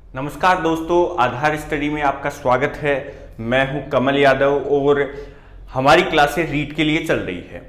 नमस्कार दोस्तों, आधार स्टडी में आपका स्वागत है। मैं हूं कमल यादव और हमारी क्लासें रीट के लिए चल रही है।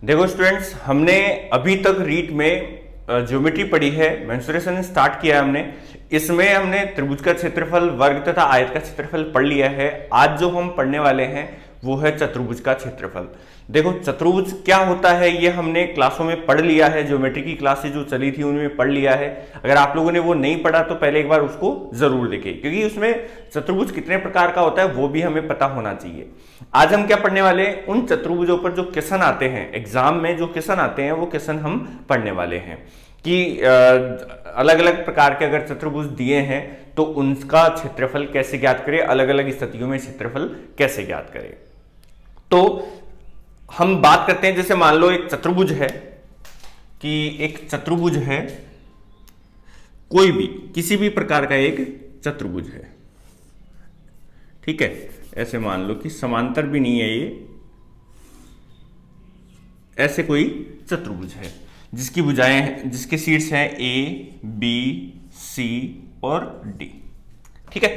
देखो स्टूडेंट्स, हमने अभी तक रीट में ज्योमेट्री पढ़ी है, मेंसुरेशन स्टार्ट किया है हमने। इसमें हमने त्रिभुज का क्षेत्रफल, वर्ग तथा आयत का क्षेत्रफल पढ़ लिया है। आज जो हम पढ़ने वाले हैं वो है चतुर्भुज का क्षेत्रफल। देखो चतुर्भुज क्या होता है ये हमने क्लासों में पढ़ लिया है, ज्योमेट्री की क्लासेज जो चली थी उनमें पढ़ लिया है। अगर आप लोगों ने वो नहीं पढ़ा तो पहले एक बार उसको जरूर देखें, क्योंकि उसमें चतुर्भुज कितने प्रकार का होता है वो भी हमें पता होना चाहिए। आज हम क्या पढ़ने वाले हैं, उन चतुर्भुजों पर जो क्वेश्चन आते हैं एग्जाम में, जो क्वेश्चन आते हैं वो क्वेश्चन हम पढ़ने वाले हैं कि अलग अलग प्रकार के अगर चतुर्भुज दिए हैं तो उनका क्षेत्रफल कैसे ज्ञात करें, अलग अलग स्थितियों में क्षेत्रफल कैसे ज्ञात करें। तो हम बात करते हैं, जैसे मान लो एक चतुर्भुज है कि एक चतुर्भुज है, कोई भी किसी भी प्रकार का एक चतुर्भुज है, ठीक है। ऐसे मान लो कि समांतर भी नहीं है ये, ऐसे कोई चतुर्भुज है जिसकी भुजाएं, जिसके शीर्ष हैं ए, बी, सी और डी, ठीक है।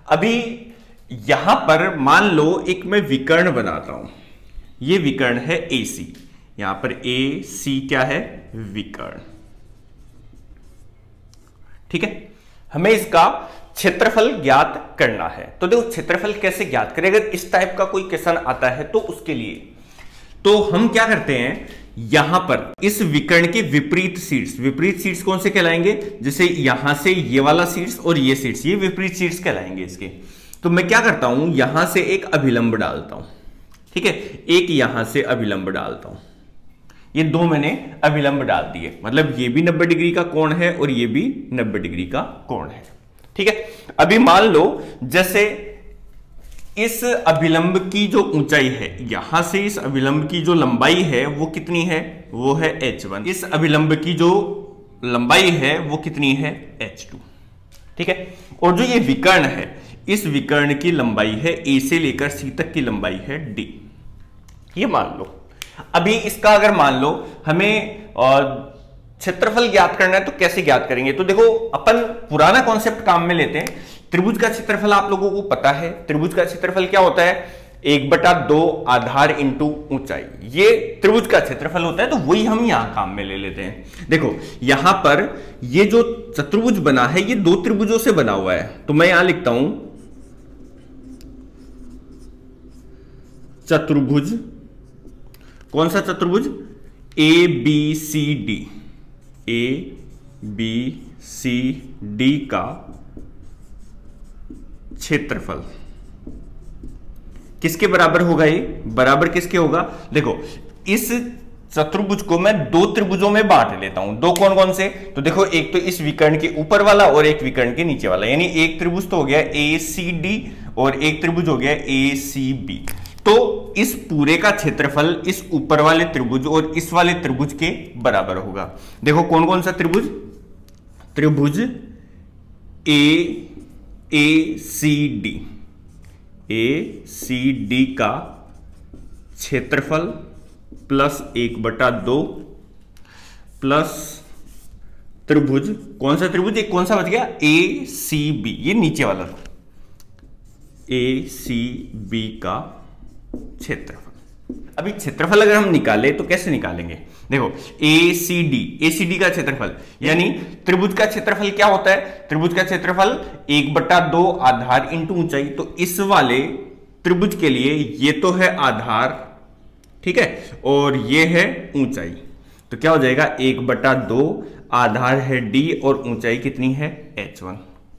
अभी यहां पर मान लो एक मैं विकर्ण बनाता हूं, ये विकर्ण है ए सी, यहां पर ए सी क्या है, विकर्ण, ठीक है। हमें इसका क्षेत्रफल ज्ञात करना है। तो देखो क्षेत्रफल कैसे ज्ञात करें, अगर इस टाइप का कोई क्वेश्चन आता है तो उसके लिए तो हम क्या करते हैं, यहां पर इस विकर्ण के विपरीत शीर्ष कौन से कहलाएंगे, जैसे यहां से ये वाला शीर्ष और ये शीर्ष, ये विपरीत शीर्ष कहलाएंगे इसके। तो मैं क्या करता हूं, यहां से एक अभिलंब डालता हूं, ठीक है, एक यहां से अभिलंब डालता हूं। ये दो मैंने अभिलंब डाल दिए, मतलब ये भी 90 डिग्री का कोण है और ये भी 90 डिग्री का कोण है, ठीक है। अभी मान लो जैसे इस अभिलंब की जो ऊंचाई है, यहां से इस अभिलंब की जो लंबाई है वो कितनी है, वो है h1। इस अभिलंब की जो लंबाई है वो कितनी है, h2, ठीक है। और जो ये विकर्ण है, इस विकर्ण की लंबाई है a से लेकर c तक की लंबाई है d, ये मान लो। अभी इसका अगर मान लो हमें क्षेत्रफल ज्ञात करना है तो कैसे ज्ञात करेंगे, तो देखो अपन पुराना कॉन्सेप्ट काम में लेते हैं। त्रिभुज का क्षेत्रफल आप लोगों को पता है, त्रिभुज का क्षेत्रफल क्या होता है, 1/2 आधार इंटू ऊंचाई, ये त्रिभुज का क्षेत्रफल होता है। तो वही हम यहां काम में ले लेते हैं। देखो यहां पर ये जो चतुर्भुज बना है ये दो त्रिभुजों से बना हुआ है, तो मैं यहां लिखता हूं चतुर्भुज। कौन सा चतुर्भुज, A B C D, A B C D का क्षेत्रफल किसके बराबर होगा, ये बराबर किसके होगा। देखो इस चतुर्भुज को मैं दो त्रिभुजों में बांट लेता हूं। दो कौन कौन से, तो देखो एक तो इस विकर्ण के ऊपर वाला और एक विकर्ण के नीचे वाला, यानी एक त्रिभुज तो हो गया ए सी डी और एक त्रिभुज हो गया ए सी बी। तो इस पूरे का क्षेत्रफल इस ऊपर वाले त्रिभुज और इस वाले त्रिभुज के बराबर होगा। देखो कौन कौन सा त्रिभुज, त्रिभुज ए सी डी, ए सी डी का क्षेत्रफल प्लस 1/2 प्लस त्रिभुज, कौन सा त्रिभुज, एक कौन सा बच गया, ए सी बी, ये नीचे वाला ए सी बी का क्षेत्रफल। अभी क्षेत्रफल अगर हम निकाले तो कैसे निकालेंगे, देखो ए सी डी का क्षेत्रफल, यानी त्रिभुज का क्षेत्रफल क्या होता है, त्रिभुज का क्षेत्रफल 1/2 आधार इंटू ऊंचाई। तो इस वाले त्रिभुज के लिए ये तो है आधार, ठीक है, और ये है ऊंचाई, तो क्या हो जाएगा 1/2 आधार है d और ऊंचाई कितनी है h1,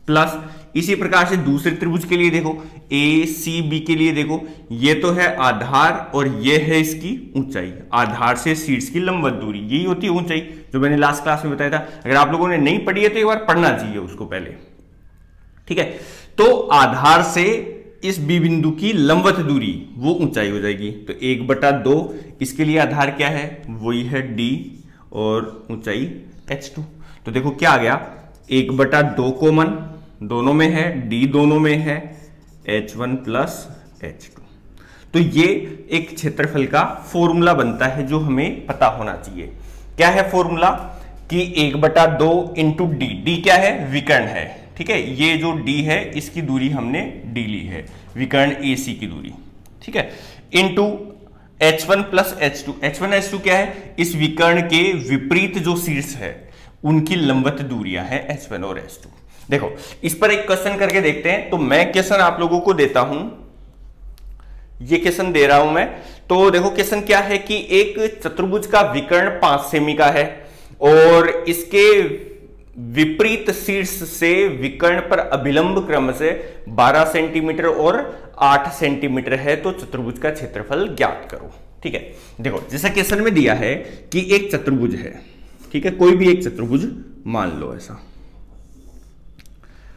प्लस इसी प्रकार से दूसरे त्रिभुज के लिए देखो ए सी बी के लिए देखो, ये तो है आधार और ये है इसकी ऊंचाई, आधार से शीर्ष की लंबवत दूरी, यही होती है ऊंचाई, जो मैंने लास्ट क्लास में बताया था। अगर आप लोगों ने नहीं पढ़ी है तो एक बार पढ़ना चाहिए उसको पहले, ठीक है। तो आधार से इस बी बिंदु की लंबवत दूरी वो ऊंचाई हो जाएगी, तो 1/2 इसके लिए आधार क्या है, वही है d और ऊंचाई h2। तो देखो क्या आ गया, 1/2 कॉमन दोनों में है, d दोनों में है, h1 प्लस h2। तो ये एक क्षेत्रफल का फॉर्मूला बनता है जो हमें पता होना चाहिए। क्या है फॉर्मूला कि 1/2 इंटू डी, डी क्या है, विकर्ण है, ठीक है, ये जो डी है इसकी दूरी हमने डी ली है, विकर्ण AC की दूरी, ठीक है, into H1 plus H2। H1 H2 क्या है, इस विकर्ण के विपरीत जो शीर्ष है उनकी लंबवत दूरियां हैं H1 और H2। देखो इस पर एक क्वेश्चन करके देखते हैं। तो मैं क्वेश्चन आप लोगों को देता हूं, ये क्वेश्चन दे रहा हूं मैं। तो देखो क्वेश्चन क्या है कि एक चतुर्भुज का विकर्ण 5 सेमी का है और इसके विपरीत शीर्ष से विकर्ण पर अभिलंब क्रम से 12 सेंटीमीटर और 8 सेंटीमीटर है, तो चतुर्भुज का क्षेत्रफल ज्ञात करो। ठीक है, देखो जैसा क्वेश्चन में दिया है कि एक चतुर्भुज है, ठीक है, कोई भी एक चतुर्भुज मान लो, ऐसा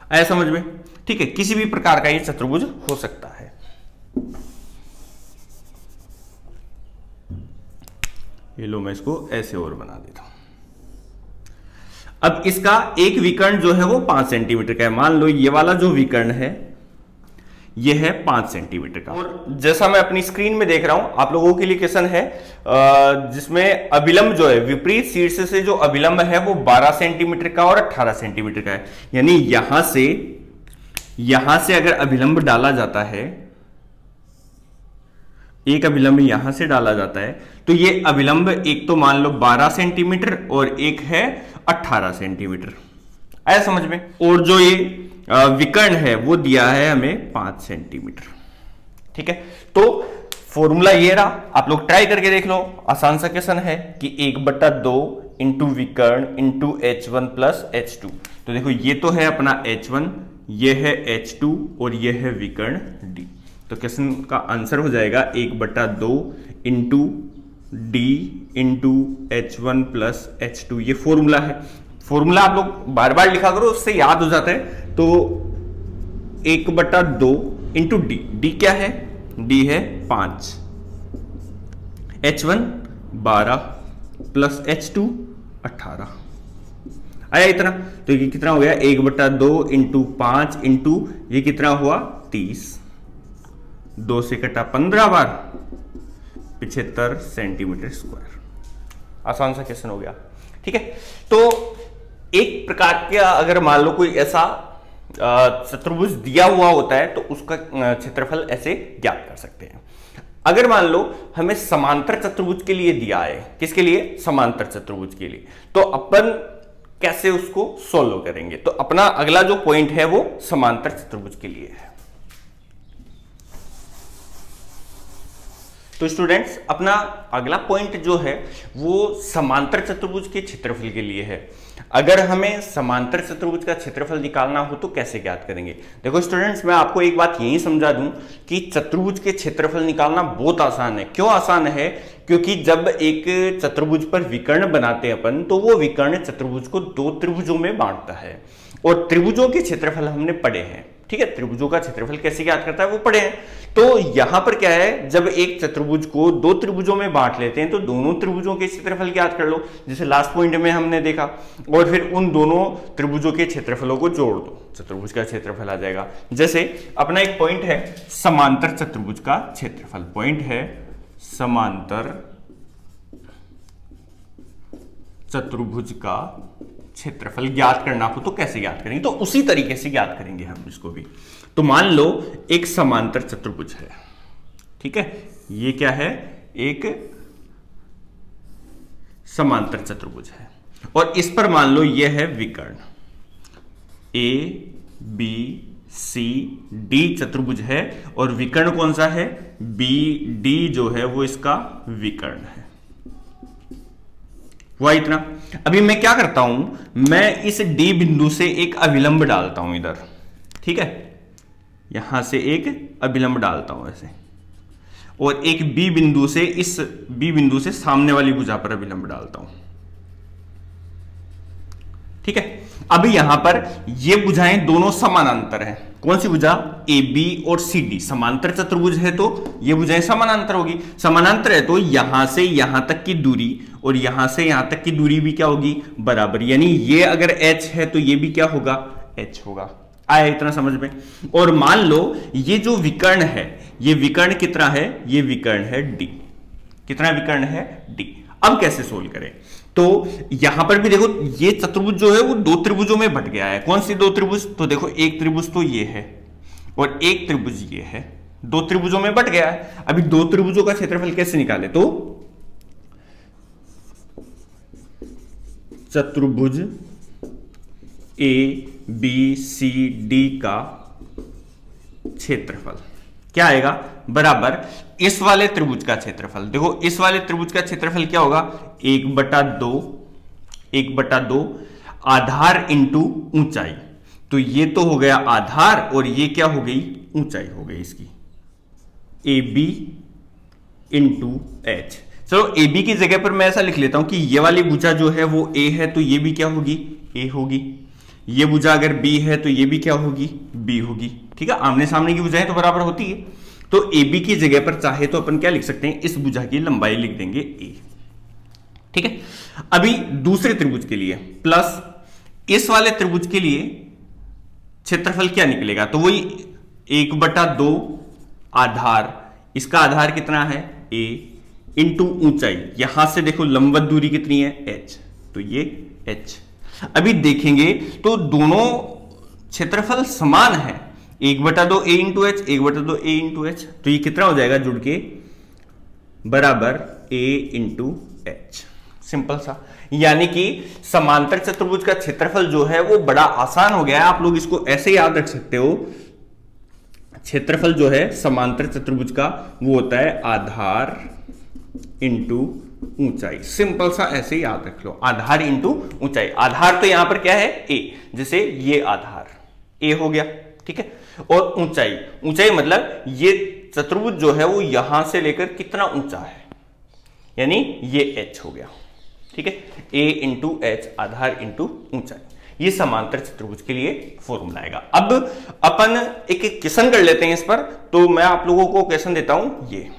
आया समझ में, ठीक है, किसी भी प्रकार का ये चतुर्भुज हो सकता है। ये लो मैं इसको ऐसे और बना देता हूं। अब इसका एक विकर्ण जो है वो 5 सेंटीमीटर का है। मान लो ये वाला जो विकर्ण है ये है 5 सेंटीमीटर का, और जैसा मैं अपनी स्क्रीन में देख रहा हूं आप लोगों के लिए क्वेश्चन है जिसमें अभिलंब जो है विपरीत शीर्ष से जो अभिलंब है वो 12 सेंटीमीटर का और 18 सेंटीमीटर का है। यानी यहां से अगर अभिलंब डाला जाता है, एक अभिलंब यहां से डाला जाता है, तो ये अभिलंब एक तो मान लो 12 सेंटीमीटर और एक है 18 सेंटीमीटर, आया समझ में। और जो ये विकर्ण है वो दिया है हमें 5 सेंटीमीटर, ठीक है। तो फॉर्मूला ये रहा, आप लोग ट्राई करके देख लो, आसान सा क्वेश्चन है कि 1/2 इंटू विकर्ण इंटू H1 प्लस H2। तो देखो ये तो है अपना H1, ये है H2 और ये है विकर्ण D। तो क्वेश्चन का आंसर हो जाएगा 1/2 into D into H1 plus H2। ये फॉर्मूला है, फॉर्मूला आप लोग बार बार लिखा करो, उससे याद हो जाता है। तो 1/2 इंटू डी, डी क्या है, डी है 5, H1 12 प्लस H2 18, आया इतना। तो ये कितना हो गया, 1/2 इंटू 5 इंटू ये कितना हुआ 30, 2 से कटा 15 बार, 75 सेंटीमीटर स्क्वायर। आसान सा क्वेश्चन हो गया, ठीक है। तो एक प्रकार का अगर मान लो कोई ऐसा चतुर्भुज दिया हुआ होता है तो उसका क्षेत्रफल ऐसे ज्ञात कर सकते हैं। अगर मान लो हमें समांतर चतुर्भुज के लिए दिया है, किसके लिए, समांतर चतुर्भुज के लिए, तो अपन कैसे उसको सोल्व करेंगे। तो अपना अगला जो पॉइंट है वो समांतर चतुर्भुज के लिए है। तो स्टूडेंट्स अपना अगला पॉइंट जो है वो समांतर चतुर्भुज के क्षेत्रफल के लिए है। अगर हमें समांतर चतुर्भुज का क्षेत्रफल निकालना हो तो कैसे ज्ञात करेंगे। देखो स्टूडेंट्स, मैं आपको एक बात यही समझा दूं कि चतुर्भुज के क्षेत्रफल निकालना बहुत आसान है। क्यों आसान है, क्योंकि जब एक चतुर्भुज पर विकर्ण बनाते हैं अपन, तो वो विकर्ण चतुर्भुज को 2 त्रिभुजों में बांटता है, और त्रिभुजों के क्षेत्रफल हमने पढ़े हैं, ठीक है। त्रिभुजों का क्षेत्रफल कैसे ज्ञात करता है वो पढ़े हैं। तो यहां पर क्या है, जब एक चतुर्भुज को 2 त्रिभुजों में बांट लेते हैं तो दोनों त्रिभुजों के क्षेत्रफल ज्ञात कर लो, जैसे लास्ट पॉइंट में हमने देखा, और फिर उन दोनों त्रिभुजों के क्षेत्रफलों को जोड़ दो, चतुर्भुज का क्षेत्रफल आ जाएगा। जैसे अपना एक पॉइंट है समांतर चतुर्भुज का क्षेत्रफल, पॉइंट है समांतर चतुर्भुज का क्षेत्रफल ज्ञात करना हो तो कैसे ज्ञात करेंगे, तो उसी तरीके से ज्ञात करेंगे हम इसको भी। तो मान लो एक समांतर चतुर्भुज है, ठीक है, ये क्या है, एक समांतर चतुर्भुज है, और इस पर मान लो ये है विकर्ण ABCD चतुर्भुज है, और विकर्ण कौन सा है, BD जो है वो इसका विकर्ण है, हुआ इतना। अभी मैं क्या करता हूं, मैं इस D बिंदु से एक अभिलंब डालता हूं इधर, ठीक है, यहां से एक अभिलंब डालता हूं ऐसे, और एक B बिंदु से, इस B बिंदु से सामने वाली भुजा पर अभिलंब डालता हूं, ठीक है। अब यहां पर ये भुजाएं दोनों समानांतर हैं। कौन सी भुजा, AB और CD, समांतर चतुर्भुज है तो ये भुजाएं समानांतर होगी। समानांतर है तो यहां से यहां तक की दूरी और यहां से यहां तक की दूरी भी क्या होगी, बराबर। यानी ये अगर H है तो ये भी क्या होगा, H होगा। आया इतना समझ में। और मान लो ये जो विकर्ण है, ये विकर्ण कितना है, ये विकर्ण है D। कितना विकर्ण है, D। अब कैसे सोल्व करें, तो यहां पर भी देखो ये चतुर्भुज जो है वो दो त्रिभुजों में बट गया है। कौन सी दो त्रिभुज? तो देखो एक त्रिभुज तो ये है और एक त्रिभुज ये है, दो त्रिभुजों में बट गया है। अभी दो त्रिभुजों का क्षेत्रफल कैसे निकाले? तो चतुर्भुज ए बी सी डी का क्षेत्रफल क्या आएगा? बराबर इस वाले त्रिभुज का क्षेत्रफल। देखो इस वाले त्रिभुज का क्षेत्रफल क्या होगा? 1/2 आधार इंटू ऊंचाई। तो ये तो हो गया आधार और ये क्या हो गई? ऊंचाई हो गई इसकी, ए बी इंटू एच। चलो ए बी की जगह पर मैं ऐसा लिख लेता हूं कि ये वाली भुजा जो है वो ए है तो ये भी क्या होगी? ए होगी। ये भुजा अगर बी है तो ये भी क्या होगी? बी होगी। ठीक है, आमने सामने की भुजाएं तो बराबर होती है। तो ए बी की जगह पर चाहे तो अपन क्या लिख सकते हैं? इस भुजा की लंबाई लिख देंगे ए। ठीक है, अभी दूसरे त्रिभुज के लिए प्लस इस वाले त्रिभुज के लिए क्षेत्रफल क्या निकलेगा? तो वही 1/2 आधार, इसका आधार कितना है? ए इंटू ऊंचाई। यहां से देखो लंबवत दूरी कितनी है? एच, तो ये एच। अभी देखेंगे तो दोनों क्षेत्रफल समान है, 1/2 ए इंटू एच, 1/2 ए इंटू एच। तो ये कितना हो जाएगा जुड़ के? बराबर ए इंटू एच। सिंपल सा, यानी कि समांतर चतुर्भुज का क्षेत्रफल जो है वो बड़ा आसान हो गया है। आप लोग इसको ऐसे याद रख सकते हो, क्षेत्रफल जो है समांतर चतुर्भुज का वो होता है आधार इंटू ऊंचाई। सिंपल सा ऐसे याद रख लो, आधार इंटू ऊंचाई। आधार तो यहां पर क्या है? ए, जैसे ये आधार ए हो गया। ठीक है, और ऊंचाई, ऊंचाई मतलब ये चतुर्भुज जो है वो यहां से लेकर कितना ऊंचा है, यानी ये एच हो गया। ठीक है, ए इंटू एच, आधार इंटू ऊंचाई। ये समांतर चतुर्भुज के लिए फॉर्मूला आएगा। अब अपन एक क्वेश्चन कर लेते हैं इस पर। तो मैं आप लोगों को क्वेश्चन देता हूं। ये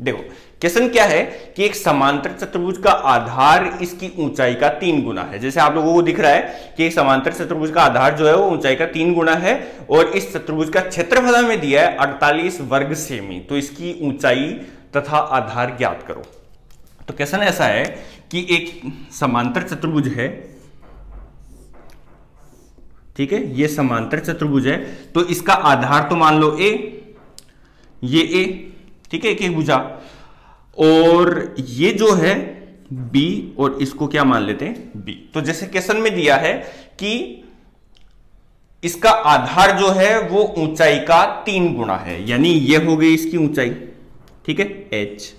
देखो क्वेश्चन क्या है कि एक समांतर चतुर्भुज का आधार इसकी ऊंचाई का 3 गुना है। जैसे आप लोगों को दिख रहा है कि एक समांतर चतुर्भुज का आधार जो है वो ऊंचाई का 3 गुना है और इस चतुर्भुज का क्षेत्रफल हमें दिया है 48 वर्ग सेमी। तो इसकी ऊंचाई तथा आधार ज्ञात करो। तो क्वेश्चन ऐसा है कि एक समांतर चतुर्भुज है, ठीक है, ये समांतर चतुर्भुज है। तो इसका आधार तो मान लो ए, ये ए, ठीक है, एक भुजा, और ये जो है बी, और इसको क्या मान लेते हैं? बी। तो जैसे क्वेश्चन में दिया है कि इसका आधार जो है वो ऊंचाई का 3 गुना है, यानी ये हो गई इसकी ऊंचाई। ठीक है, एच,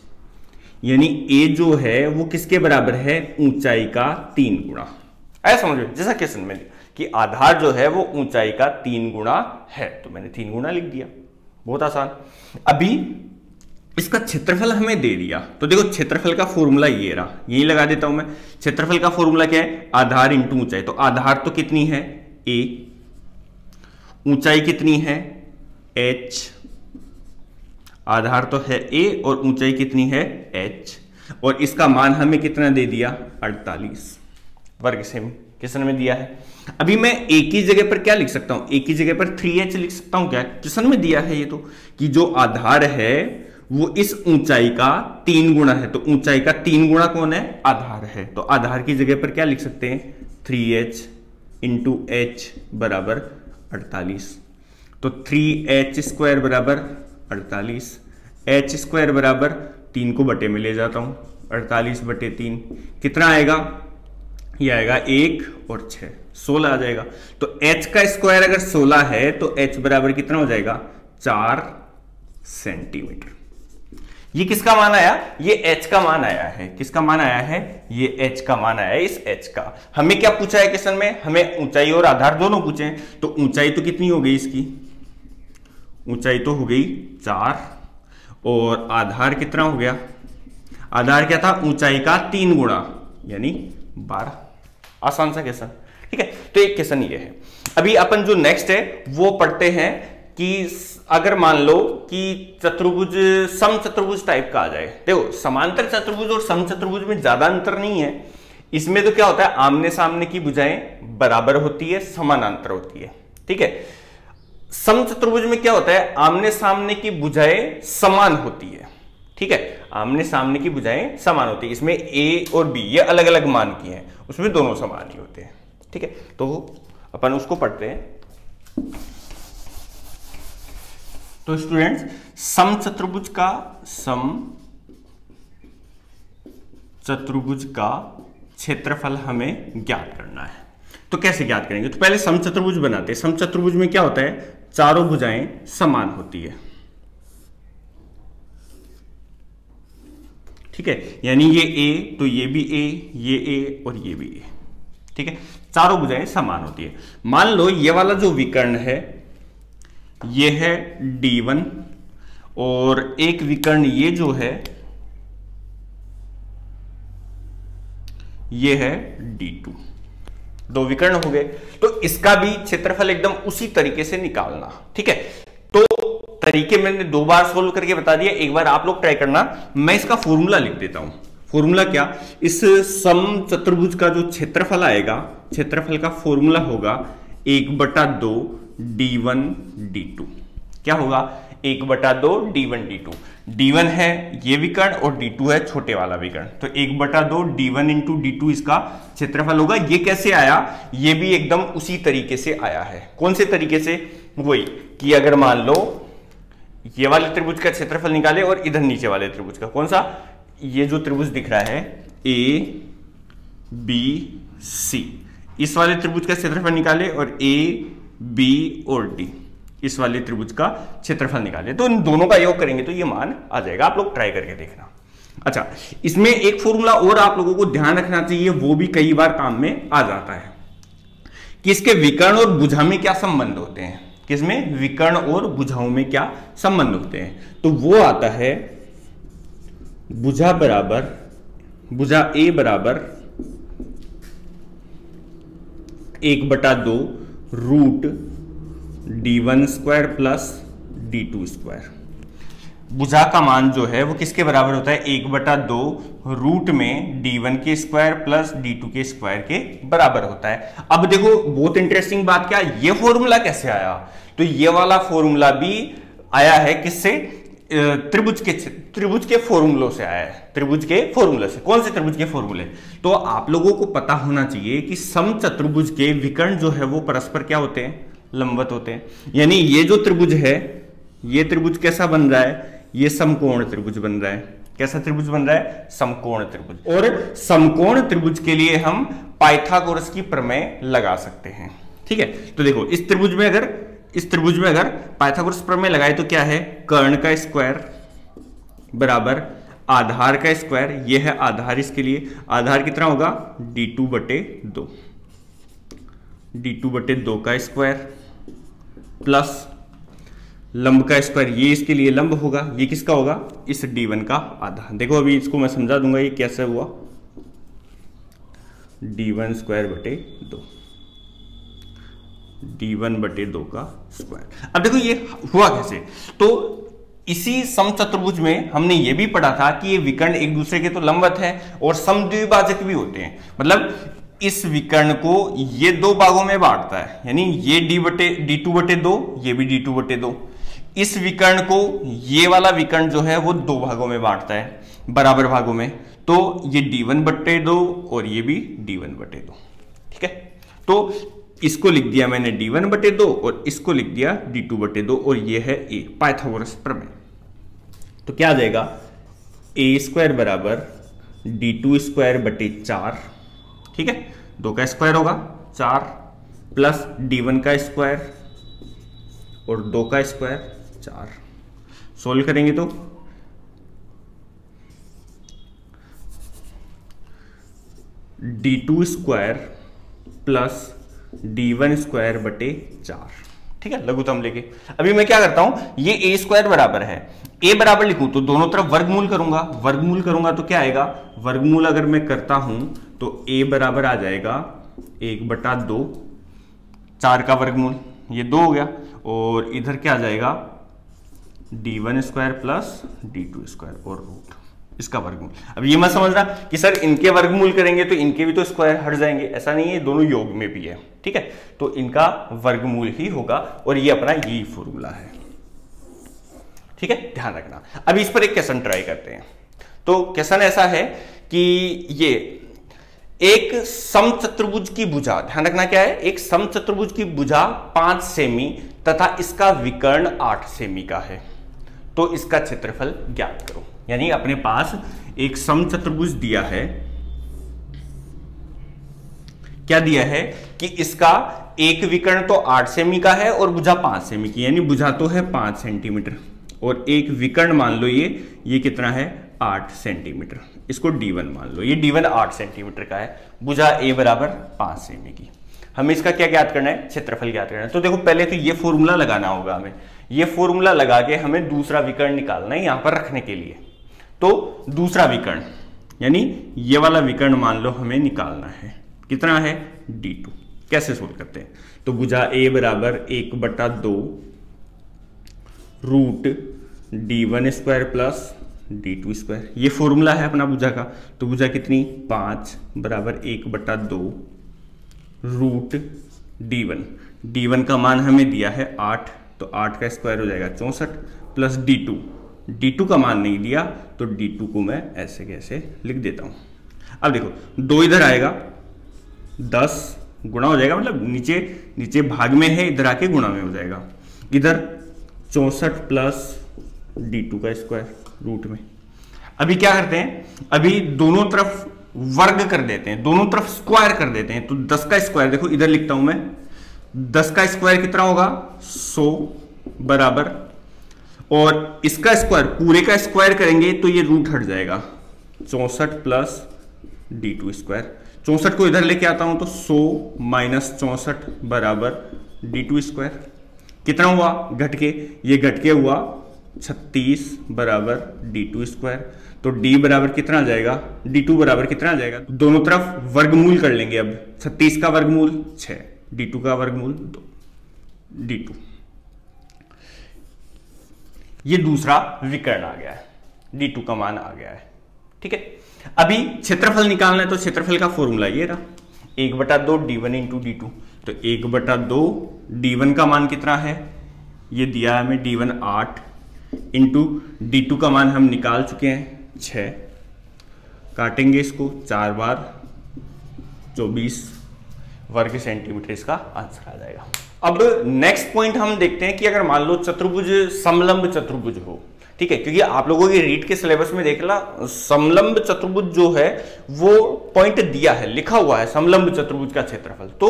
यानी ए जो है वो किसके बराबर है? ऊंचाई का 3 गुना। ऐसा समझो, जैसा क्वेश्चन में कि आधार जो है वो ऊंचाई का 3 गुना है, तो मैंने 3 गुना लिख दिया। बहुत आसान। अभी इसका क्षेत्रफल हमें दे दिया, तो देखो क्षेत्रफल का फॉर्मूला ये रहा, यही लगा देता हूं मैं। क्षेत्रफल का फॉर्मूला क्या है? आधार इंटू ऊंचाई। तो आधार तो कितनी है? ए, ऊंचाई कितनी है? एच। आधार तो है ए और ऊंचाई कितनी है? एच। और इसका मान हमें कितना दे दिया? 48 वर्ग सेमी क्वेश्चन में दिया है। अभी मैं ए की जगह पर क्या लिख सकता हूं? ए की जगह पर 3h लिख सकता हूं क्या? क्वेश्चन में दिया है ये तो, कि जो आधार है वो इस ऊंचाई का 3 गुना है। तो ऊंचाई का 3 गुना कौन है? आधार है। तो आधार की जगह पर क्या लिख सकते हैं? 3h इंटू एच बराबर 48। तो 3h स्क्वायर बराबर 48, h स्क्वायर बराबर 3 को बटे में ले जाता हूं, 48/3 कितना आएगा? ये आएगा 1 और 6, 16 आ जाएगा। तो h का स्क्वायर अगर 16 है तो h बराबर कितना हो जाएगा? 4 सेंटीमीटर। ये किसका मान आया? ये h का मान आया है। किसका मान आया है? ये h का मान आया है, इस h का। हमें क्या पूछा है क्वेश्चन में? हमें ऊंचाई और आधार दोनों पूछे हैं। तो ऊंचाई तो कितनी हो गई इसकी? ऊंचाई तो हो गई 4, और आधार कितना हो गया? आधार क्या था? ऊंचाई का 3 गुना, यानी 12। आसान सा क्वेश्चन। ठीक है, तो एक क्वेश्चन ये है। अभी अपन जो नेक्स्ट है वो पढ़ते हैं कि अगर मान लो कि चतुर्भुज सम चतुर्भुज टाइप का आ जाए। देखो समांतर चतुर्भुज और सम चतुर्भुज में ज्यादा अंतर नहीं है। इसमें तो क्या होता है? आमने सामने की भुजाएं बराबर होती है, समानांतर होती है। ठीक है, सम चतुर्भुज में क्या होता है? आमने सामने की भुजाएं समान होती है। ठीक है, आमने सामने की भुजाएं समान होती है। इसमें ए और बी ये अलग अलग मान की हैं, उसमें दोनों समान ही होते हैं। ठीक है, तो अपन उसको पढ़ते हैं। तो स्टूडेंट्स, समचतुर्भुज का क्षेत्रफल हमें ज्ञात करना है। तो कैसे ज्ञात करेंगे? तो पहले समचतुर्भुज बनाते हैं। समचतुर्भुज में क्या होता है, चारों भुजाएं समान होती है। ठीक है, यानी ये ए तो ये भी ए, ये ए और ये भी ए। ठीक है, चारों भुजाएं समान होती है। मान लो ये वाला जो विकर्ण है ये है D1 और एक विकर्ण ये जो है ये है D2। दो विकर्ण हो गए, तो इसका भी क्षेत्रफल एकदम उसी तरीके से निकालना। ठीक है, तो तरीके मैंने 2 बार सोल्व करके बता दिया, एक बार आप लोग ट्राई करना। मैं इसका फॉर्मूला लिख देता हूं। फॉर्मूला क्या, इस समचतुर्भुज का जो क्षेत्रफल आएगा, क्षेत्रफल का फॉर्मूला होगा 1/2 D1 D2। क्या होगा, 1/2 D1 D2। D1 है ये विकर्ण और D2 है छोटे वाला विकर्ण, तो 1/2 D1 इंटू D2 इसका क्षेत्रफल होगा। ये कैसे आया, ये भी एकदम उसी तरीके से आया है। कौन से तरीके से, वही कि अगर मान लो ये वाले त्रिभुज का क्षेत्रफल निकाले और इधर नीचे वाले त्रिभुज का, कौन सा, ये जो त्रिभुज दिख रहा है A B C, इस वाले त्रिभुज का क्षेत्रफल निकाले और A B और D इस वाले त्रिभुज का क्षेत्रफल निकाले, तो इन दोनों का योग करेंगे तो ये मान आ जाएगा। आप लोग ट्राई करके देखना। अच्छा, इसमें एक फॉर्मूला और आप लोगों को ध्यान रखना चाहिए, वो भी कई बार काम में आ जाता है, कि इसके विकर्ण और भुजा में क्या संबंध होते हैं। किसमें, विकर्ण और भुजाओं में क्या संबंध होते हैं। तो वो आता है भुजा ए बराबर 1/2 root D1 square plus D2 square. भुजा का मान जो है वो किसके बराबर होता है, 1/2 रूट में D1 के स्क्वायर प्लस D2 के स्क्वायर के बराबर होता है। अब देखो बहुत इंटरेस्टिंग बात क्या, ये फॉर्मूला कैसे आया, तो ये वाला फॉर्मूला भी आया है किससे, त्रिभुज के फॉर्मूलों से आया है। त्रिभुज के फॉर्मूले से, कौन से त्रिभुज के फॉर्मूले, तो आप लोगों को पता होना चाहिए कि समचतुर्भुज के विकर्ण जो है वो परस्पर क्या होते हैं, लंबवत होते हैं। यानी ये जो त्रिभुज है, ये त्रिभुज कैसा बन रहा है, ये समकोण त्रिभुज बन रहा है। कैसा त्रिभुज बन रहा है, समकोण त्रिभुज। और समकोण त्रिभुज के लिए हम पाइथागोरस की प्रमेय लगा सकते हैं। ठीक है, तो देखो इस त्रिभुज में अगर पाइथागोरस प्रमेय लगाए तो क्या है, कर्ण का स्क्वायर बराबर आधार का स्क्वायर, ये है आधार, इसके लिए आधार कितना होगा D2/2 का स्क्वायर प्लस लंब का स्क्वायर, ये इसके लिए लंब होगा, ये किसका होगा, इस D1 का आधा। देखो अभी इसको मैं समझा दूंगा ये कैसे हुआ, D1/2 D1/2 का स्क्वायर। अब देखो ये हुआ कैसे, तो इसी समचतुर्भुज में हमने ये भी पढ़ा था कि ये विकर्ण एक दूसरे के तो लंबवत है और समद्विभाजक भी होते हैं। मतलब इस विकर्ण को ये 2 भागों में बांटता है, यानी ये D2/2, ये भी D2/2। इस विकर्ण को ये वाला विकर्ण जो है वो 2 भागों में बांटता है, बराबर भागों में, तो ये D1/2 और ये भी D1/2। ठीक है, तो इसको लिख दिया मैंने D1/2 और इसको लिख दिया D2/2 और ये है A, पाइथागोरस प्रमेय। तो क्या आ जाएगा, A² बराबर D2²/4। ठीक है, 2 का स्क्वायर होगा 4 प्लस D1 का स्क्वायर और 2 का स्क्वायर 4। सोल्व करेंगे तो D2² प्लस D1²/4। ठीक है, लघुत्तम लेके अभी मैं क्या करता हूं, ये A² बराबर है, A बराबर लिखूं तो दोनों तरफ वर्गमूल करूंगा तो क्या आएगा, वर्गमूल अगर मैं करता हूं तो A बराबर आ जाएगा 1/2, 4 का वर्गमूल ये 2 हो गया, और इधर क्या आ जाएगा D1² प्लस D2² और रूट इसका वर्गमूल। अब ये मत समझना कि सर इनके वर्गमूल करेंगे तो इनके भी तो स्क्वायर हट जाएंगे, ऐसा नहीं है, दोनों योग में भी है। ठीक है, तो इनका वर्गमूल ही होगा और ये अपना यही फॉर्मूला है। ठीक है, ध्यान रखना। अब इस पर एक क्वेश्चन ट्राई करते हैं। तो क्वेश्चन ऐसा है कि ये एक समचतुर्भुज की भुजा, ध्यान रखना क्या है, एक समचतुर्भुज की भुजा 5 सेमी तथा इसका विकर्ण 8 सेमी का है, तो इसका क्षेत्रफल ज्ञात करो। यानी अपने पास एक समचतुर्भुज दिया है, क्या दिया है कि इसका एक विकर्ण तो 8 सेमी का है और भुजा 5 सेमी की, यानी भुजा तो है 5 सेंटीमीटर और एक विकर्ण मान लो ये कितना है 8 सेंटीमीटर, इसको D1 मान लो, ये D1 8 सेंटीमीटर का है, भुजा A बराबर 5 सेमी की। हमें इसका क्या ज्ञात करना है, क्षेत्रफल ज्ञात करना है। तो देखो पहले तो ये फॉर्मूला लगाना होगा हमें, ये फॉर्मूला लगा के हमें दूसरा विकर्ण निकालना है यहां पर रखने के लिए। तो दूसरा विकर्ण यानी ये वाला विकर्ण मान लो हमें निकालना है, कितना है D2। कैसे सोल्व करते हैं, तो भुजा A बराबर 1/2 root D1 square plus D2 square, ये फॉर्मूला है अपना भुजा का। तो भुजा कितनी 5 बराबर 1/2 रूट D1 का मान हमें दिया है 8, तो 8 का स्क्वायर हो जाएगा 64 प्लस D2 का मान नहीं दिया, तो D2 को मैं ऐसे कैसे लिख देता हूं। अब देखो 2 इधर आएगा 10 गुणा हो जाएगा, मतलब नीचे भाग में है, इधर आके गुणा में हो जाएगा, इधर 64 प्लस D2 का स्क्वायर रूट में। अभी क्या करते हैं, अभी दोनों तरफ वर्ग कर देते हैं, दोनों तरफ स्क्वायर कर देते हैं। तो 10 का स्क्वायर देखो इधर लिखता हूं मैं, 10 का स्क्वायर कितना होगा 100 बराबर, और इसका स्क्वायर पूरे का स्क्वायर करेंगे तो ये रूट हट जाएगा 64 प्लस D2 स्क्वायर। 64 को इधर लेके आता हूं तो 100 माइनस 64 बराबर D2 स्क्वायर। कितना हुआ घट के, ये घट के हुआ 36 बराबर D2 स्क्वायर। तो D बराबर कितना आ जाएगा, D2 बराबर कितना आ जाएगा, दोनों तरफ वर्गमूल कर लेंगे। अब 36 का वर्गमूल 6, D2 का वर्गमूल 2, D2। ये दूसरा विकर्ण आ गया है, D2 का मान आ गया है, ठीक है। अभी क्षेत्रफल निकालना है, तो क्षेत्रफल का फॉर्मूला ये रहा 1/2 D1 इंटू D2। तो 1/2 D1 का मान कितना है, ये दिया है हमें D1 8 इंटू D2 का मान हम निकाल चुके हैं 6, काटेंगे इसको 4 बार 24 वर्ग सेंटीमीटर, इसका आंसर आ जाएगा। अब नेक्स्ट पॉइंट हम देखते हैं कि अगर मान लो चतुर्भुज समलंब चतुर्भुज हो, ठीक है, क्योंकि आप लोगों के रीट के सिलेबस में देख ला समलंब चतुर्भुज जो है वो पॉइंट दिया है, लिखा हुआ है समलंब चतुर्भुज का क्षेत्रफल, तो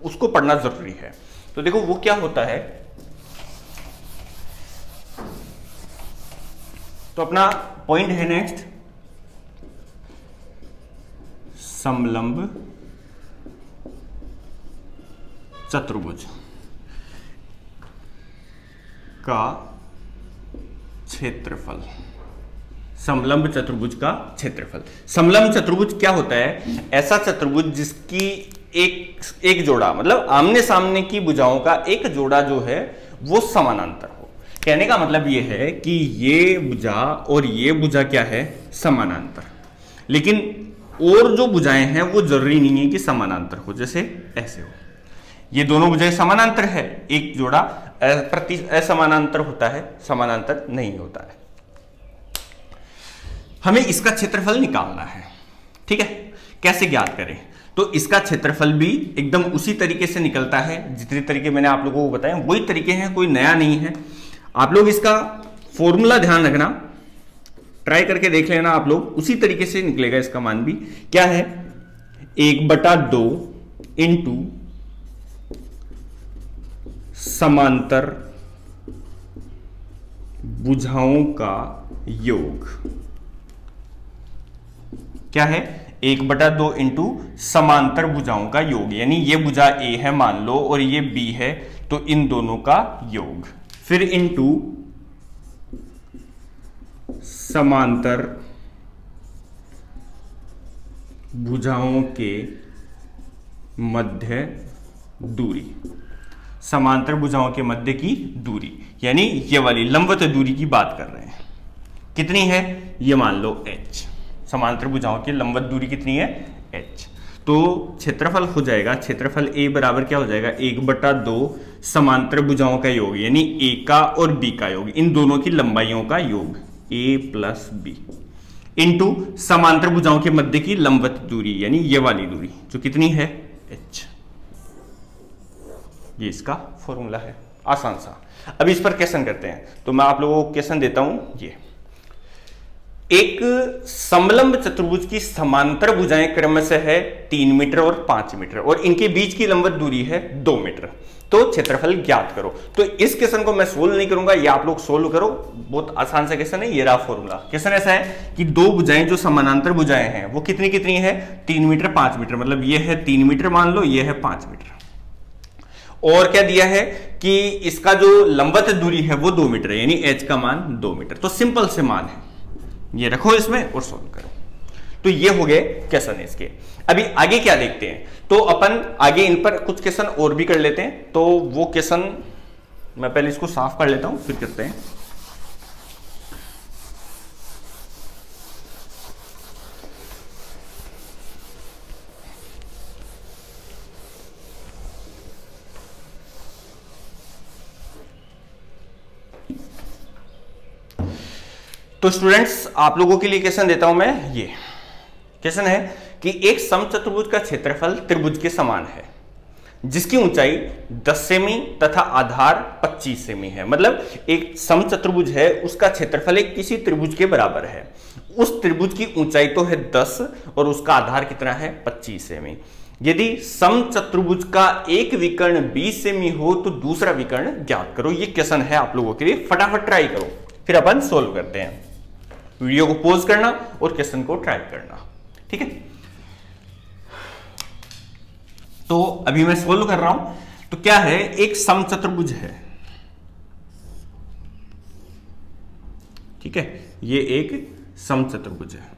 उसको पढ़ना जरूरी है। तो देखो वो क्या होता है, तो अपना पॉइंट है नेक्स्ट समलंब चतुर्भुज का क्षेत्रफल, समलंब चतुर्भुज का क्षेत्रफल। समलंब चतुर्भुज क्या होता है, ऐसा चतुर्भुज जिसकी एक जोड़ा, मतलब आमने सामने की भुजाओं का एक जोड़ा जो है वो समानांतर हो। कहने का मतलब ये है कि ये भुजा और ये भुजा क्या है समानांतर, लेकिन और जो भुजाएं हैं वो जरूरी नहीं है कि समानांतर हो, जैसे ऐसे हो, ये दोनों भुजाएं समानांतर है, एक जोड़ा असमानांतर होता है, समानांतर नहीं होता है। हमें इसका क्षेत्रफल निकालना है, ठीक है। कैसे ज्ञात करें, तो इसका क्षेत्रफल भी एकदम उसी तरीके से निकलता है जितने तरीके मैंने आप लोगों को बताए, वही तरीके हैं, कोई नया नहीं है। आप लोग इसका फॉर्मूला ध्यान रखना, ट्राई करके देख लेना आप लोग, उसी तरीके से निकलेगा इसका मान भी। क्या है 1/2 इंटू समांतर भुजाओं का योग। क्या है 1/2 इंटू समांतर भुजाओं का योग, यानी ये भुजा A है मान लो और ये B है, तो इन दोनों का योग, फिर इंटू समांतर भुजाओं के मध्य दूरी, समांतर भुजाओं के मध्य की दूरी, यानी ये वाली लंबवत दूरी की बात कर रहे हैं। कितनी है, ये मान लो h, समांतर भुजाओं की लंबवत दूरी कितनी है h। तो क्षेत्रफल हो जाएगा, क्षेत्रफल A बराबर क्या हो जाएगा 1/2 समांतर भुजाओं का योग यानी ए का और बी का योग, इन दोनों की लंबाइयों का योग ए प्लस बी इंटू समांतर भुजाओं के मध्य की लंबवत दूरी यानी ये वाली दूरी जो कितनी है h। ये इसका फॉर्मूला है, आसान सा। अब इस पर क्वेश्चन करते हैं, तो मैं आप लोगों को क्वेश्चन देता हूं। ये एक समलंब चतुर्भुज की समांतर भुजाएं क्रमशः है 3 मीटर और 5 मीटर और इनके बीच की लंबवत दूरी है 2 मीटर, तो क्षेत्रफल ज्ञात करो। तो इस क्वेश्चन को मैं सोल्व नहीं करूंगा, ये आप लोग सोल्व करो, बहुत आसान सा क्वेश्चन है। ये रहा फॉर्मूला। क्वेश्चन ऐसा है कि दो भुजाएं जो समानांतर भुजाएं हैं वो कितनी कितनी है 3 मीटर 5 मीटर, मतलब ये है 3 मीटर मान लो, ये है 5 मीटर। और क्या दिया है कि इसका जो लंबवत दूरी है वो 2 मीटर है, यानी h का मान 2 मीटर। तो सिंपल से मान है, ये रखो इसमें और सोल्व करो। तो ये हो गए क्वेश्चन इसके। अभी आगे क्या देखते हैं, तो अपन आगे इन पर कुछ क्वेश्चन और भी कर लेते हैं। तो वो क्वेश्चन मैं पहले इसको साफ कर लेता हूं फिर करते हैं। तो स्टूडेंट्स आप लोगों के लिए क्वेश्चन देता हूं मैं। ये क्वेश्चन है कि एक समचतुर्भुज का क्षेत्रफल त्रिभुज के समान है जिसकी ऊंचाई 10 सेमी तथा आधार 25 सेमी है। मतलब एक समचतुर्भुज है, उसका क्षेत्रफल एक किसी त्रिभुज के बराबर है। उस त्रिभुज की ऊंचाई तो है 10 और उसका आधार कितना है 25 सेमी। यदि समचतुर्भुज का एक विकर्ण 20 सेमी हो तो दूसरा विकर्ण ज्ञात करो। ये क्वेश्चन है आप लोगों के लिए, फटाफट ट्राई करो, फिर अपन सोल्व करते हैं। वीडियो को पॉज करना और क्वेश्चन को ट्राई करना, ठीक है। तो अभी मैं सोल्व कर रहा हूं। तो क्या है, एक समचतुर्भुज है, ठीक है, ये एक समचतुर्भुज है।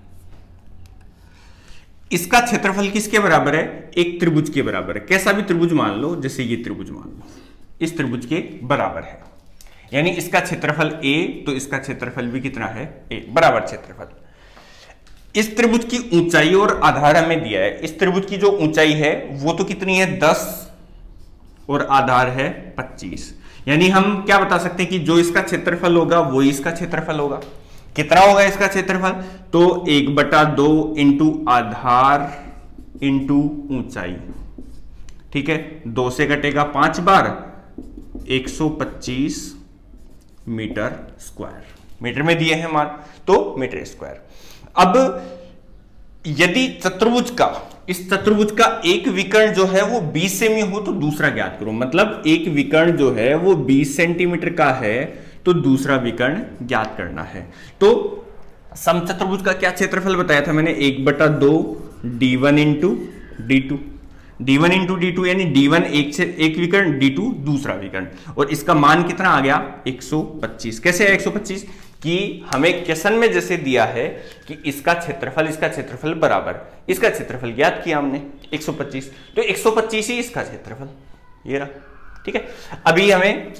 इसका क्षेत्रफल किसके बराबर है, एक त्रिभुज के बराबर है। कैसा भी त्रिभुज मान लो, जैसे ये त्रिभुज मान लो, इस त्रिभुज के बराबर है, यानी इसका क्षेत्रफल a, तो इसका क्षेत्रफल भी कितना है a, बराबर क्षेत्रफल। इस त्रिभुज की ऊंचाई और आधार हमें दिया है। इस त्रिभुज की जो ऊंचाई है वो तो कितनी है 10 और आधार है 25, यानी हम क्या बता सकते हैं कि जो इसका क्षेत्रफल होगा वो इसका क्षेत्रफल होगा। कितना होगा इसका क्षेत्रफल, तो 1/2 इंटू आधार इंटू ऊंचाई, ठीक है। 2 से कटेगा 5 बार, 125 मीटर स्क्वायर। मीटर में दिए हैं मान, तो मीटर स्क्वायर। अब यदि चतुर्भुज का, इस चतुर्भुज का एक विकर्ण जो है वो 20 सेमी हो तो दूसरा ज्ञात करो। मतलब एक विकर्ण जो है वो 20 सेंटीमीटर का है तो दूसरा विकर्ण ज्ञात करना है। तो समचतुर्भुज का क्या क्षेत्रफल बताया था मैंने, 1/2 d1 into d2, d1 into d2 यानी d1 एक विकर्ण, d2 दूसरा विकर्ण, और इसका मान कितना आ गया 125। कैसे है 125 कि हमें क्वेश्चन में जैसे दिया है कि इसका क्षेत्रफल बराबर, इसका क्षेत्रफल ज्ञात किया हमने 125, तो 125 ही इसका क्षेत्रफल, ये रहा, ठीक है। अभी हमें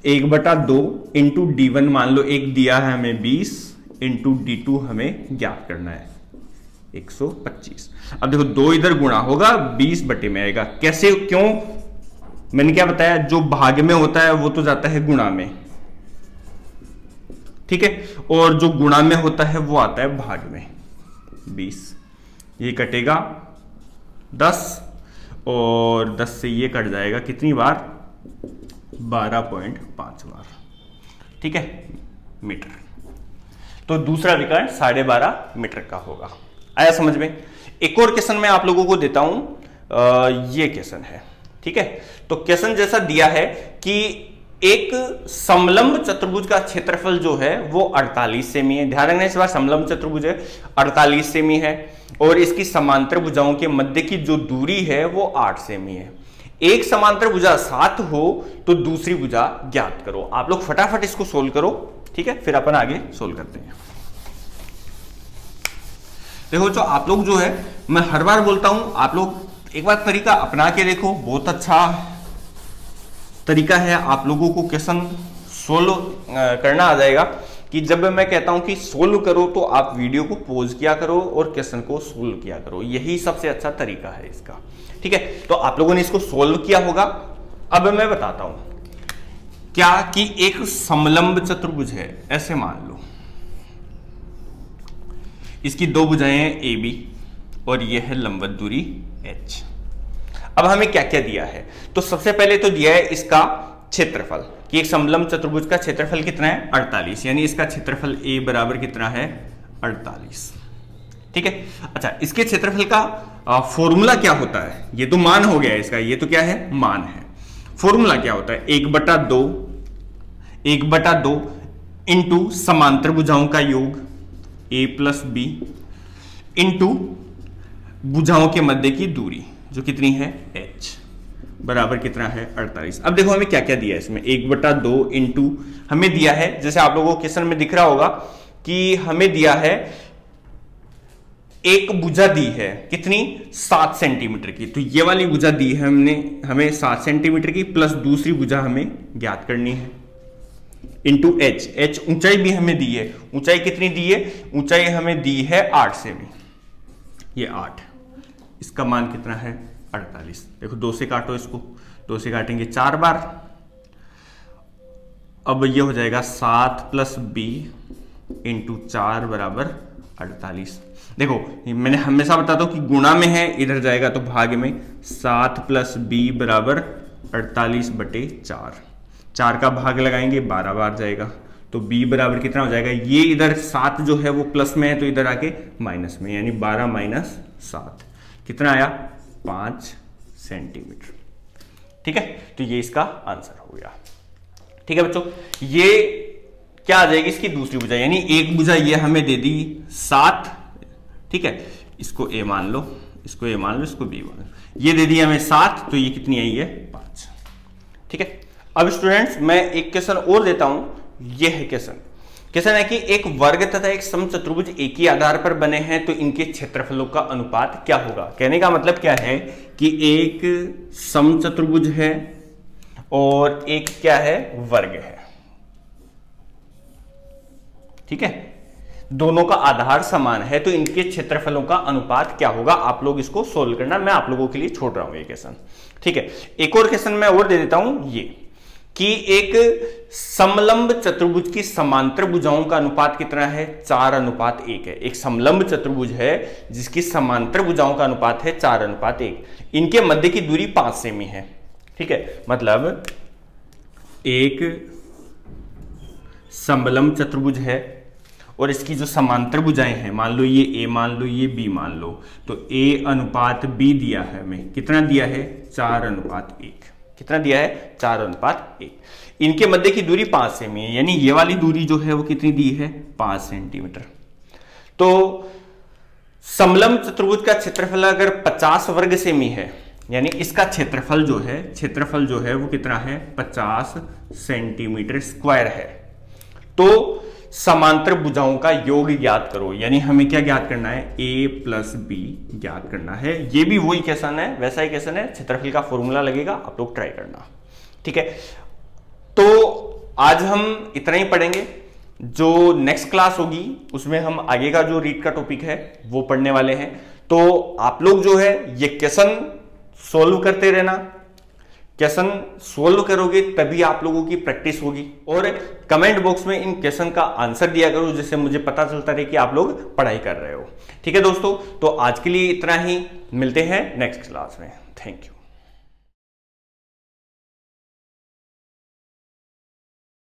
1/2 इंटू d1 मान लो एक दिया है हमें 20 इंटू d2 हमें ज्ञात करना है 125। अब देखो 2 इधर गुणा होगा 20 बटे में आएगा। कैसे, क्यों, मैंने क्या बताया, जो भाग में होता है वो तो जाता है गुणा में, ठीक है, और जो गुणा में होता है वो आता है भाग में। 20 ये कटेगा 10 और 10 से ये कट जाएगा कितनी बार, 12.5 बार, ठीक है, मीटर। तो दूसरा विकर्ण 12.5 मीटर का होगा। आया समझ में। एक और क्वेश्चन मैं आप लोगों को देता हूं, ये क्वेश्चन है, ठीक है। तो क्वेश्चन जैसा दिया है कि एक समलंब चतुर्भुज का क्षेत्रफल जो है वो 48 सेमी है। ध्यान रखना, इस बार समलंब चतुर्भुज है, 48 सेमी है, और इसकी समांतर भुजाओं के मध्य की जो दूरी है वो 8 सेमी है। एक समांतर भुजा 7 हो तो दूसरी भुजा ज्ञात करो। आप लोग फटाफट इसको सोल्व करो, ठीक है, फिर अपन आगे सोल्व करते हैं। देखो जो आप लोग जो है, मैं हर बार बोलता हूं, आप लोग एक बार तरीका अपना के देखो, बहुत अच्छा तरीका है, आप लोगों को क्वेश्चन सोल्व करना आ जाएगा। कि जब मैं कहता हूं कि सोल्व करो तो आप वीडियो को पॉज किया करो और क्वेश्चन को सोल्व किया करो, यही सबसे अच्छा तरीका है इसका, ठीक है। तो आप लोगों ने इसको सोल्व किया होगा। अब मैं बताता हूं क्या कि एक समलंब चतुर्भुज है, ऐसे मान लो इसकी दो भुजाएं हैं ए बी और यह है लंबवत दूरी h। अब हमें क्या क्या दिया है, तो सबसे पहले तो दिया है इसका क्षेत्रफल कि एक समलंब चतुर्भुज का क्षेत्रफल कितना है 48, यानी इसका क्षेत्रफल a बराबर कितना है 48। ठीक है। अच्छा, इसके क्षेत्रफल का फॉर्मूला क्या होता है, ये तो मान हो गया इसका, ये तो क्या है मान है। फॉर्मूला क्या होता है 1/2 इंटू समांतर भुजाओं का योग a प्लस बी इंटू भुजाओं के मध्य की दूरी जो कितनी है h बराबर कितना है 48। अब देखो हमें क्या क्या दिया है इसमें 1/2 इंटू हमें दिया है, जैसे आप लोगों को क्वेश्चन में दिख रहा होगा कि हमें दिया है एक भुजा दी है कितनी 7 सेंटीमीटर की, तो ये वाली भुजा दी है हमें 7 सेंटीमीटर की प्लस दूसरी भुजा हमें ज्ञात करनी है इंटू h ऊंचाई भी हमें दी है, ऊंचाई कितनी दी है, ऊंचाई हमें दी है 8 सेमी, ये 8, इसका मान कितना है 48। देखो 2 से काटो इसको, 2 से काटेंगे 4 बार, अब ये हो जाएगा 7 प्लस बी इंटू 4 बराबर 48। देखो मैंने हमेशा बताता हूं कि गुणा में है, इधर जाएगा तो भाग में, 7 प्लस बी बराबर 48/4, 4 का भाग लगाएंगे 12 बार जाएगा, तो b बराबर कितना हो जाएगा, ये इधर 7 जो है वो प्लस में है तो इधर आके माइनस में, यानी 12 माइनस 7 कितना आया 5 सेंटीमीटर। ठीक है, तो ये इसका आंसर हो गया। ठीक है बच्चों, ये क्या आ जाएगी इसकी दूसरी भुजा, यानी एक भुजा ये हमें दे दी 7, ठीक है, इसको a मान लो, इसको a मान लो, इसको b मान लो, ये दे दी हमें 7, तो ये कितनी आई है 5। ठीक है। अब स्टूडेंट्स मैं एक क्वेश्चन और देता हूं, ये है क्वेश्चन है कि एक वर्ग तथा एक समचतुर्भुज एक ही आधार पर बने हैं तो इनके क्षेत्रफलों का अनुपात क्या होगा। कहने का मतलब क्या है कि एक समचतुर्भुज है और एक क्या है वर्ग है, ठीक है, दोनों का आधार समान है तो इनके क्षेत्रफलों का अनुपात क्या होगा। आप लोग इसको सोल्व करना, मैं आप लोगों के लिए छोड़ रहा हूं ये क्वेश्चन। ठीक है, एक और क्वेश्चन मैं और दे देता हूं, ये कि एक समलंब चतुर्भुज की समांतर भुजाओं का अनुपात कितना है 4:1 है। एक समलंब चतुर्भुज है जिसकी समांतर भुजाओं का अनुपात है 4:1, इनके मध्य की दूरी 5 सेमी है। ठीक है, मतलब एक समलंब चतुर्भुज है और इसकी जो समांतर भुजाएं हैं, मान लो ये a मान लो, ये b मान लो, तो a/b दिया है हमें, कितना दिया है 4:1, कितना दिया है 4:1। इनके मध्य की दूरी 5 सेमी है, यानी ये वाली दूरी जो है वो कितनी दी है 5 सेंटीमीटर। तो समलंब चतुर्भुज का क्षेत्रफल अगर 50 वर्ग सेमी है, यानी इसका क्षेत्रफल जो है वो कितना है 50 सेंटीमीटर स्क्वायर है, तो समांतर भुजाओं का योग ज्ञात करो। यानी हमें क्या ज्ञात करना है a प्लस बी ज्ञात करना है। ये भी वही क्वेश्चन है, वैसा ही क्वेश्चन है, क्षेत्रफल का फॉर्मूला लगेगा, आप लोग ट्राई करना। ठीक है, तो आज हम इतना ही पढ़ेंगे। जो नेक्स्ट क्लास होगी उसमें हम आगे का जो रीड का टॉपिक है वो पढ़ने वाले हैं। तो आप लोग जो है ये क्वेश्चन सोल्व करते रहना, क्वेश्चन सोल्व करोगे तभी आप लोगों की प्रैक्टिस होगी, और कमेंट बॉक्स में इन क्वेश्चन का आंसर दिया करो जिससे मुझे पता चलता रहे कि आप लोग पढ़ाई कर रहे हो। ठीक है दोस्तों, तो आज के लिए इतना ही, मिलते हैं नेक्स्ट क्लास में। Thank you.